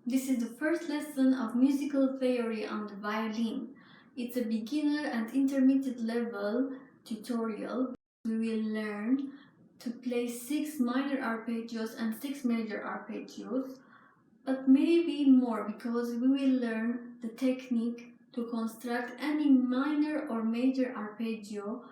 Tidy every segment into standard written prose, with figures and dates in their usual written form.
This is the first lesson of musical theory on the violin. It's a beginner and intermediate level tutorial. We will learn to play 6 minor arpeggios and 6 major arpeggios, but maybe more because we will learn the technique to construct any minor or major arpeggio.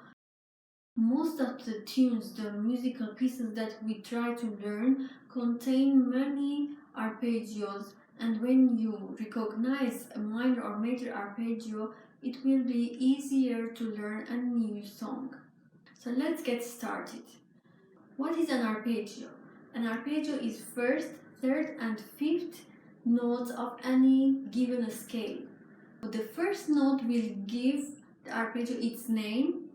Most of the tunes, the musical pieces that we try to learn, contain many arpeggios, and when you recognize a minor or major arpeggio, it will be easier to learn a new song. So let's get started. What is an arpeggio? An arpeggio is first, third, and fifth notes of any given scale. The first note will give the arpeggio its name,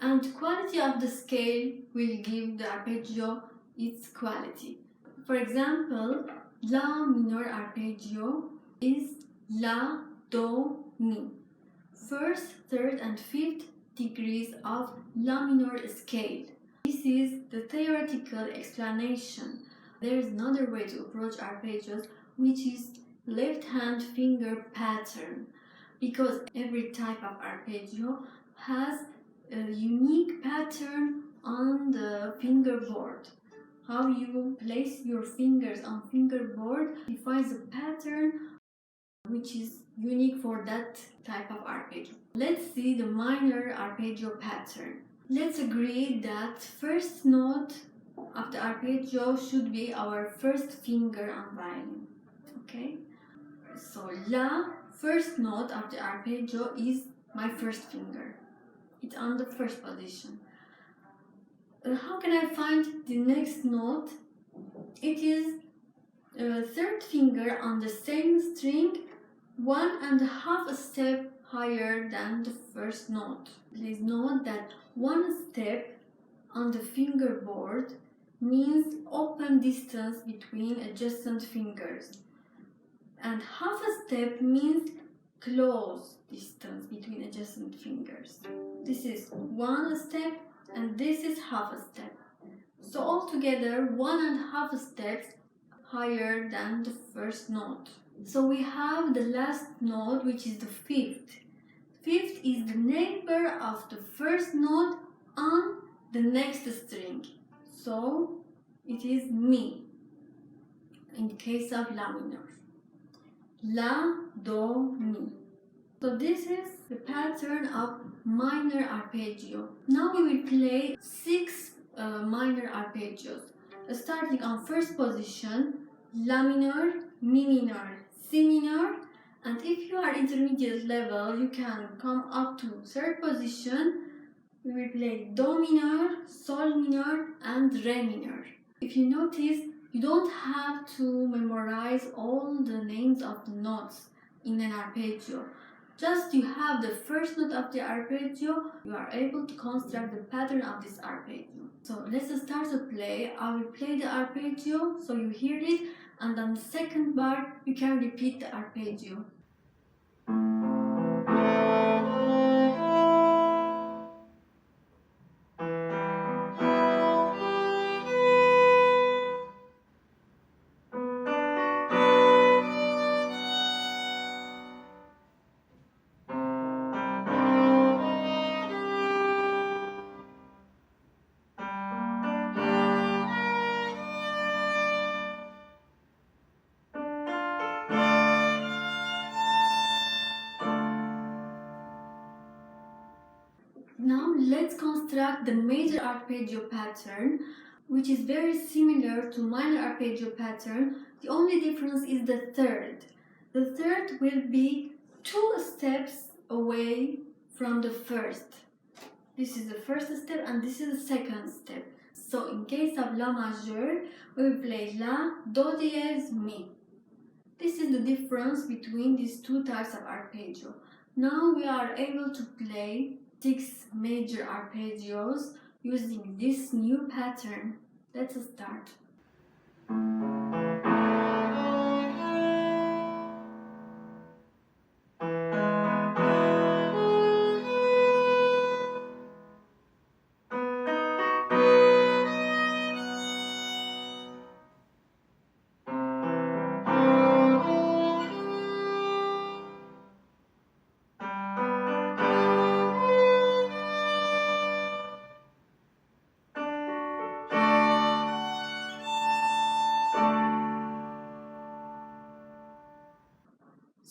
and quality of the scale will give the arpeggio its quality. For example, La minor arpeggio is La, Do, Mi. First, third, and fifth degrees of La minor scale. This is the theoretical explanation. There is another way to approach arpeggios, which is left hand finger pattern, because every type of arpeggio has a unique pattern on the fingerboard. How you place your fingers on fingerboard defines a pattern which is unique for that type of arpeggio. Let's see the minor arpeggio pattern. Let's agree that first note of the arpeggio should be our first finger on violin. Okay? So La, first note of the arpeggio, is my first finger. It's on the first position. How can I find the next note? It is third finger on the same string, 1.5 step higher than the first note. Please note that 1 step on the fingerboard means open distance between adjacent fingers, and half a step means close distance between adjacent fingers. This is 1 step and this is half a step. So altogether 1.5 steps higher than the first note. So we have the last note, which is the fifth. Fifth is the neighbor of the first note on the next string. So it is Mi in the case of La minor. La, Do, Mi. So this is the pattern of minor arpeggio. Now we will play 6 minor arpeggios. Starting on first position, La minor, Mi minor, Si minor, and if you are intermediate level, you can come up to third position. We will play Do minor, Sol minor, and Re minor. If you notice, you don't have to memorize all the names of the notes in an arpeggio. Just you have the first note of the arpeggio, you are able to construct the pattern of this arpeggio. So let's start to play. I will play the arpeggio so you hear it, and on the second bar you can repeat the arpeggio. Now let's construct the major arpeggio pattern, which is very similar to minor arpeggio pattern. The only difference is the third. The third will be 2 steps away from the first. This is the first step and this is the second step. So in case of La majeur, we will play La, Do dièse, Mi. This is the difference between these two types of arpeggio. Now we are able to play 6 major arpeggios using this new pattern. Let's start.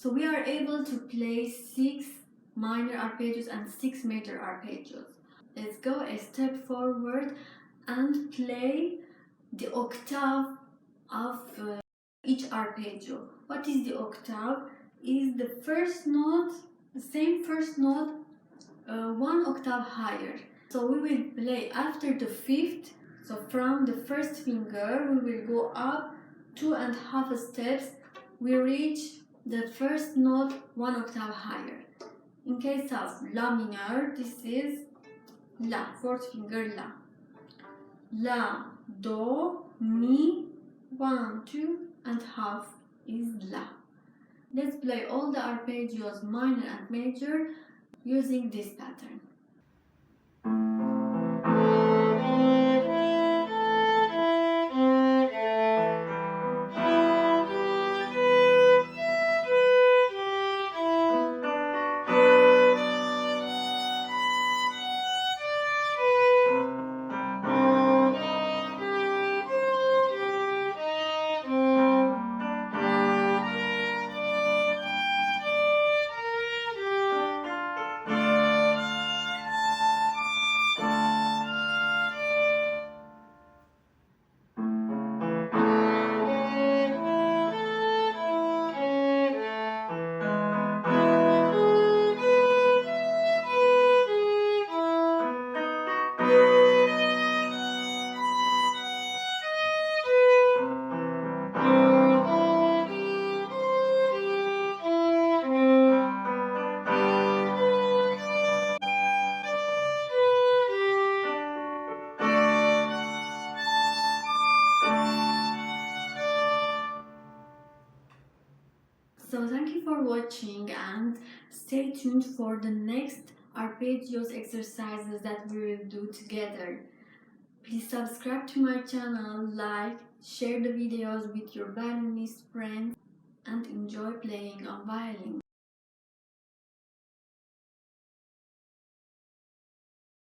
So we are able to play 6 minor arpeggios and 6 major arpeggios. Let's go a step forward and play the octave of each arpeggio. What is the octave? Is the first note, the same first note, one octave higher. So we will play after the fifth. So from the first finger we will go up 2.5 steps. We reach the first note one octave higher. In case of La minor, this is La, fourth finger La. La, Do, Mi, 1, 2.5 is La. Let's play all the arpeggios, minor and major, using this pattern. So thank you for watching and stay tuned for the next arpeggios exercises that we will do together. Please subscribe to my channel, like, share the videos with your violinist friends and enjoy playing on violin.